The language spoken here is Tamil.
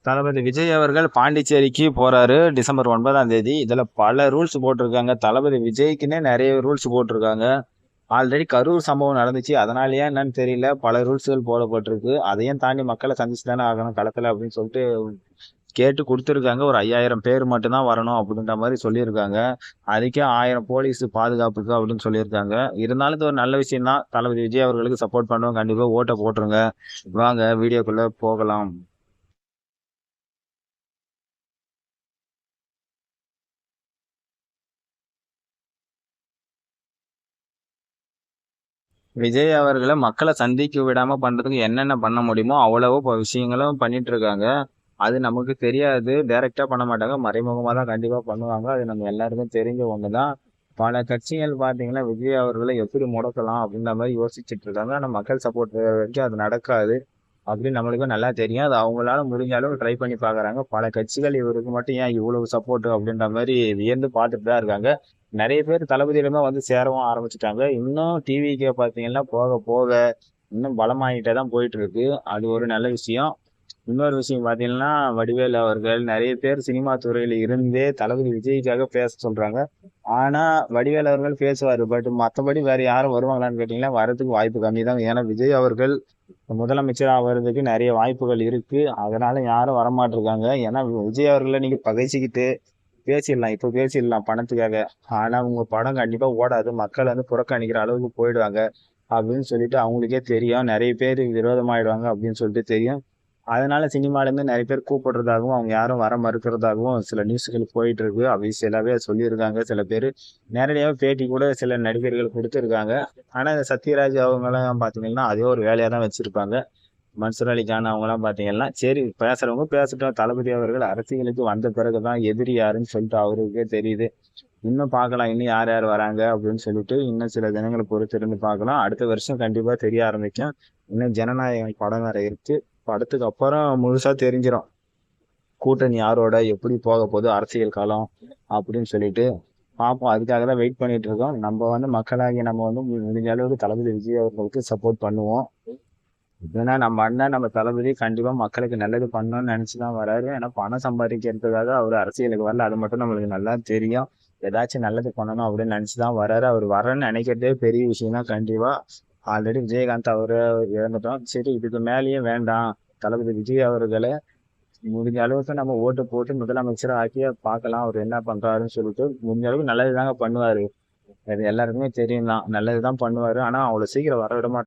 தளபதி விஜய் அவர்கள் பாண்டிச்சேரிக்கு போறாரு டிசம்பர் 9ஆம் தேதி. இதுல பல ரூல்ஸ் போட்டிருக்காங்க. தளபதி விஜய்க்குன்னே நிறைய ரூல்ஸ் போட்டிருக்காங்க. ஆல்ரெடி கரூர் சம்பவம் நடந்துச்சு. அதனாலயா என்னன்னு தெரியல, பல ரூல்ஸ்கள் போடப்பட்டிருக்கு. அதையும் தாண்டி மக்களை சந்திச்சு தானே ஆகணும் களத்துல அப்படின்னு சொல்லிட்டு கேட்டு கொடுத்துருக்காங்க. ஒரு 5000 பேர் மட்டும்தான் வரணும் அப்படின்ற மாதிரி சொல்லியிருக்காங்க. அதுக்கே 1000 போலீஸ் பாதுகாப்புக்கு அப்படின்னு சொல்லியிருக்காங்க. இருந்தாலும் இது ஒரு நல்ல விஷயம் தான். தளபதி விஜய் அவர்களுக்கு சப்போர்ட் பண்ணுவோம். கண்டிப்பா ஓட்டை போட்டுருங்க. வாங்க வீடியோக்குள்ள போகலாம். விஜய் அவர்களை மக்களை சந்திக்க விடாம பண்றதுக்கு என்னென்ன பண்ண முடியுமோ அவ்வளவோ விஷயங்களும் பண்ணிட்டு இருக்காங்க. அது நமக்கு தெரியாது. டைரக்டா பண்ண மாட்டாங்க. மறைமுகமா தான் கண்டிப்பா பண்ணுவாங்க. அது நம்ம எல்லாருக்கும் தெரிஞ்ச ஒண்ணுதான். பல கட்சிகள் பாத்தீங்கன்னா விஜய் அவர்களை எப்படி முடக்கலாம் அப்படின்ற மாதிரி யோசிச்சுட்டு இருக்காங்க. ஆனா மக்கள் சப்போர்ட் வரைக்கும் அது நடக்காது அப்படின்னு நம்மளுக்கும் நல்லா தெரியும். அது அவங்களால முடிஞ்ச அளவு ட்ரை பண்ணி பாக்குறாங்க. பல கட்சிகள் இவருக்கு மட்டும் ஏன் இவ்வளவு சப்போர்ட் அப்படின்ற மாதிரி வியந்து பார்த்துட்டு தான் இருக்காங்க. நிறைய பேர் தளபதியிடமா வந்து சேரவும் ஆரம்பிச்சுட்டாங்க. இன்னும் டிவிக்கே பாத்தீங்கன்னா போக போக இன்னும் பலமாயிட்டே தான் போயிட்டு இருக்கு. அது ஒரு நல்ல விஷயம். இன்னொரு விஷயம் பாத்தீங்கன்னா வடிவேலு அவர்கள் நிறைய பேர் சினிமா துறையில இருந்தே தளபதி விஜய்க்காக பேச சொல்றாங்க. ஆனா வடிவேலு அவர்கள் பேசுவாரு. பட் மத்தபடி வேற யாரும் வருவாங்களான்னு கேட்டீங்கன்னா வரதுக்கு வாய்ப்பு கம்மி தான். ஏன்னா விஜய் அவர்கள் முதலமைச்சர் ஆவறதுக்கு நிறைய வாய்ப்புகள் இருக்கு. அதனால யாரும் வரமாட்டிருக்காங்க. ஏன்னா விஜய் அவர்களை நீங்க பகைச்சிக்கிட்டு பேசிடலாம். இப்ப பேசிடலாம் பணத்துக்காக. ஆனா உங்க படம் கண்டிப்பா ஓடாது. மக்கள் வந்து புறக்கணிக்கிற அளவுக்கு போயிடுவாங்க அப்படின்னு சொல்லிட்டு அவங்களுக்கே தெரியும். நிறைய பேர் விரோதமாயிடுவாங்க அப்படின்னு சொல்லிட்டு தெரியும். அதனால சினிமால இருந்து நிறைய பேர் கூப்பிடுறதாகவும் அவங்க யாரும் வர மறுக்கிறதாகவும் சில நியூஸ்கள் போயிட்டு இருக்கு. அபிஷியலாவே சொல்லியிருக்காங்க. சில பேர் நேரடியாக பேட்டி கூட சில நடிகர்கள் கொடுத்துருக்காங்க. ஆனா இந்த சத்யராஜ் அவங்க எல்லாம் பாத்தீங்கன்னா அதே ஒரு வேலையா தான் வச்சிருப்பாங்க. மன்சூர் அலிகான் அவங்க எல்லாம் பாத்தீங்கன்னா சரி பேசுறவங்க பேசட்டும். தளபதி அவர்கள் அரசியலுக்கு வந்த பிறகுதான் எதிரி யாருன்னு சொல்லிட்டு அவருக்கே தெரியுது. இன்னும் பார்க்கலாம். இன்னும் யார் யார் வராங்க அப்படின்னு சொல்லிட்டு இன்னும் சில தினங்களை பொறுத்திருந்து பார்க்கலாம். அடுத்த வருஷம் கண்டிப்பா தெரிய ஆரம்பிக்கும். இன்னும் ஜனநாயகம் படம் வேற இருக்கு. படத்துக்கு அப்புறம் முழுசா தெரிஞ்சிடும் கூட்டணி யாரோட எப்படி போக போகுது அரசியல் காலம் அப்படின்னு சொல்லிட்டு பார்ப்போம். அதுக்காக தான் வெயிட் பண்ணிட்டு இருக்கோம். நம்ம வந்து மக்களாகி நம்ம வந்து முடிஞ்ச அளவுக்கு தளபதி விஜய் அவர்களுக்கு சப்போர்ட் பண்ணுவோம். ஏன்னா நம்ம அண்ணன் நம்ம தளபதி கண்டிப்பா மக்களுக்கு நல்லது பண்ணணும்னு நினைச்சுதான் வராரு. ஏன்னா பணம் சம்பாதிக்கிறதுக்காக அவர் அரசியலுக்கு வரல. அது மட்டும் நம்மளுக்கு நல்லா தெரியும். ஏதாச்சும் நல்லது பண்ணணும் அப்படின்னு நினைச்சுதான் வராரு. அவர் வரேன்னு நினைக்கிறதே பெரிய விஷயம் தான் கண்டிப்பா. ஆல்ரெடி விஜயகாந்த் அவரு இழந்துட்டோம். சரி இதுக்கு மேலேயும் வேண்டாம். தளபதி விஜய் அவர்களை முடிஞ்ச அளவுக்கு நம்ம ஓட்டு போட்டு முதலமைச்சரை ஆக்கிய பார்க்கலாம். அவர் என்ன பண்றாருன்னு சொல்லிட்டு முடிஞ்ச அளவுக்கு நல்லது தாங்க பண்ணுவாரு. அது எல்லாருக்குமே தெரியும் தான். நல்லதுதான் பண்ணுவாரு. ஆனா அவ்வளவு சீக்கிரம் வர விட மாட்டாரு.